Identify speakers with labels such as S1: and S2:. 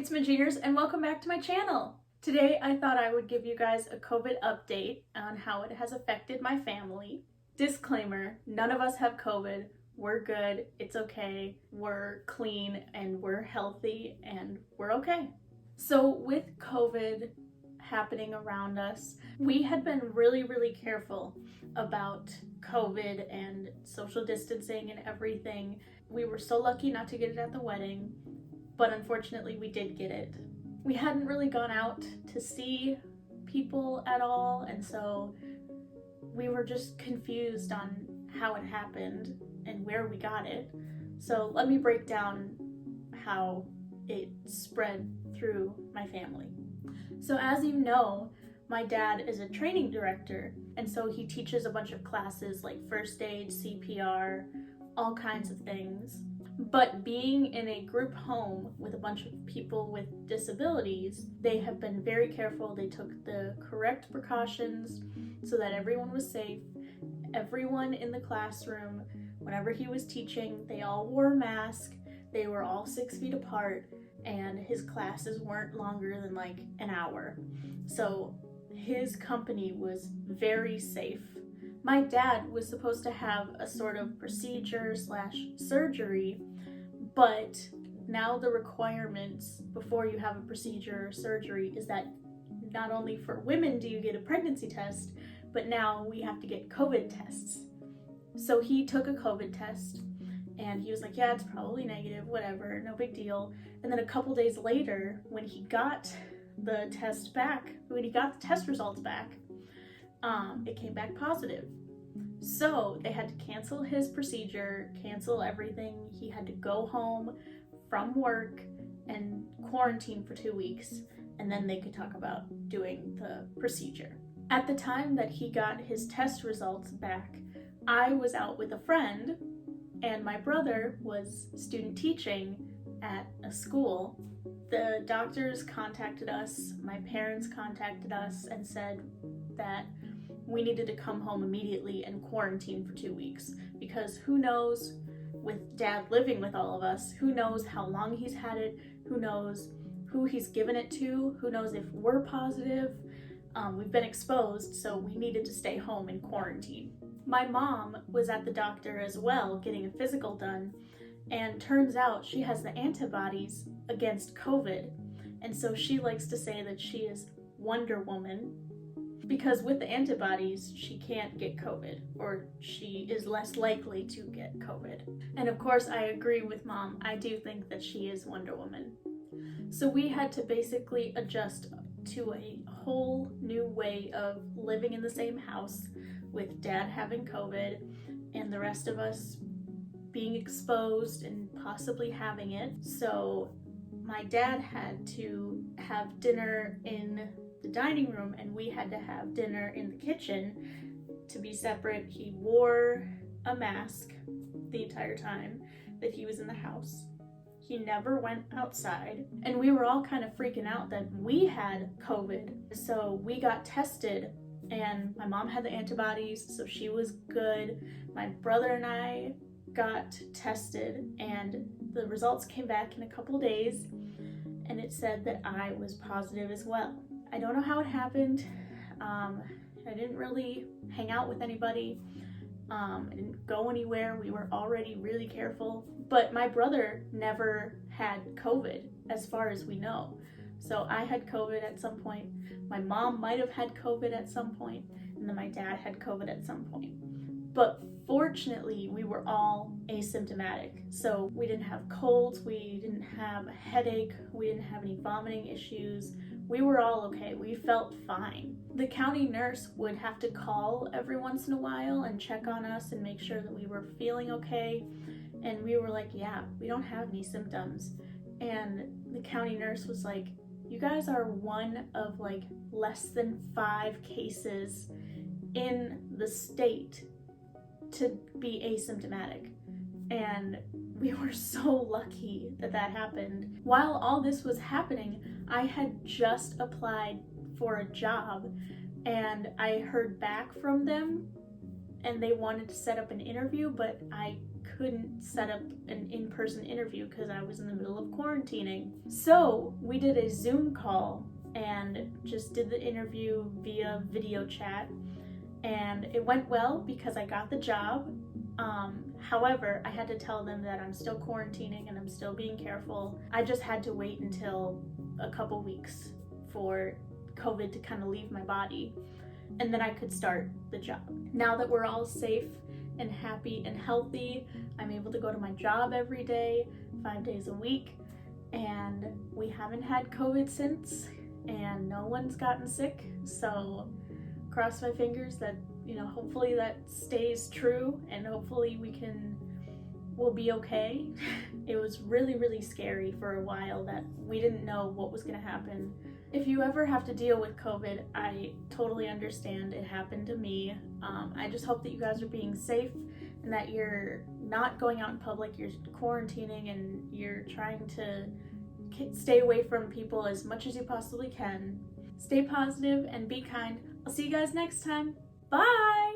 S1: it's Majeanners and welcome back to my channel. Today I thought I would give you guys a COVID update on how it has affected my family. Disclaimer, none of us have COVID. We're good, it's okay, we're clean and we're healthy and we're okay. So with COVID happening around us, we had been really careful about COVID and social distancing and everything. We were so lucky not to get it at the wedding, but unfortunately we did get it. We hadn't really gone out to see people at all, and so we were just confused on how it happened and where we got it. So let me break down how it spread through my family. So as you know, my dad is a training director, and so he teaches a bunch of classes like first aid, CPR, all kinds of things. But being in a group home with a bunch of people with disabilities, they have been very careful. They took the correct precautions so that everyone was safe. Everyone in the classroom, whenever he was teaching, they all wore a mask. They were all 6 feet apart, and his classes weren't longer than like an hour. So his company was very safe. My dad was supposed to have a sort of procedure / surgery, but now the requirements before you have a procedure or surgery is that not only for women do you get a pregnancy test, but now we have to get COVID tests. So he took a COVID test and he was like, yeah, it's probably negative, whatever, no big deal. And then a couple days later, when he got the test results back, it came back positive. So they had to cancel his procedure, cancel everything. He had to go home from work and quarantine for 2 weeks, and then they could talk about doing the procedure. At the time that he got his test results back, I was out with a friend, and my brother was student teaching at a school. The doctors contacted us, my parents contacted us and said that we needed to come home immediately and quarantine for 2 weeks, because who knows, with dad living with all of us, who knows how long he's had it, who knows who he's given it to, who knows if we're positive. We've been exposed, so we needed to stay home and quarantine. My mom was at the doctor as well, getting a physical done, and turns out she has the antibodies against COVID, and so she likes to say that she is Wonder Woman, because with the antibodies, she can't get COVID, or she is less likely to get COVID. And of course, I agree with Mom. I do think that she is Wonder Woman. So we had to basically adjust to a whole new way of living in the same house with Dad having COVID and the rest of us being exposed and possibly having it. So my dad had to have dinner in the dining room and we had to have dinner in the kitchen to be separate. He wore a mask the entire time that he was in the house. He never went outside, and we were all kind of freaking out that we had COVID. So we got tested, and my mom had the antibodies, so she was good. My brother and I got tested, and the results came back in a couple days, and it said that I was positive as well. I don't know how it happened. I didn't really hang out with anybody. I didn't go anywhere. We were already really careful. But my brother never had COVID, as far as we know. So I had COVID at some point. My mom might have had COVID at some point, and then my dad had COVID at some point. But fortunately, we were all asymptomatic. So we didn't have colds, we didn't have a headache, we didn't have any vomiting issues. We were all okay. We felt fine. The county nurse would have to call every once in a while and check on us and make sure that we were feeling okay. And we were like, yeah, we don't have any symptoms. And the county nurse was like, you guys are one of like less than 5 cases in the state to be asymptomatic. And we were so lucky that that happened. While all this was happening, I had just applied for a job and I heard back from them and they wanted to set up an interview, but I couldn't set up an in-person interview because I was in the middle of quarantining. So we did a Zoom call and just did the interview via video chat, and it went well because I got the job. However, I had to tell them that I'm still quarantining and I'm still being careful. I just had to wait until a couple weeks for COVID to kind of leave my body, and then I could start the job. Now that we're all safe and happy and healthy, I'm able to go to my job every day, 5 days a week, and we haven't had COVID since, and no one's gotten sick. So cross my fingers that, hopefully that stays true, and hopefully we'll be okay. It was really, really scary for a while that we didn't know what was gonna happen. If you ever have to deal with COVID, I totally understand. It happened to me. I just hope that you guys are being safe and that you're not going out in public, you're quarantining, and you're trying to stay away from people as much as you possibly can. Stay positive and be kind. I'll see you guys next time. Bye!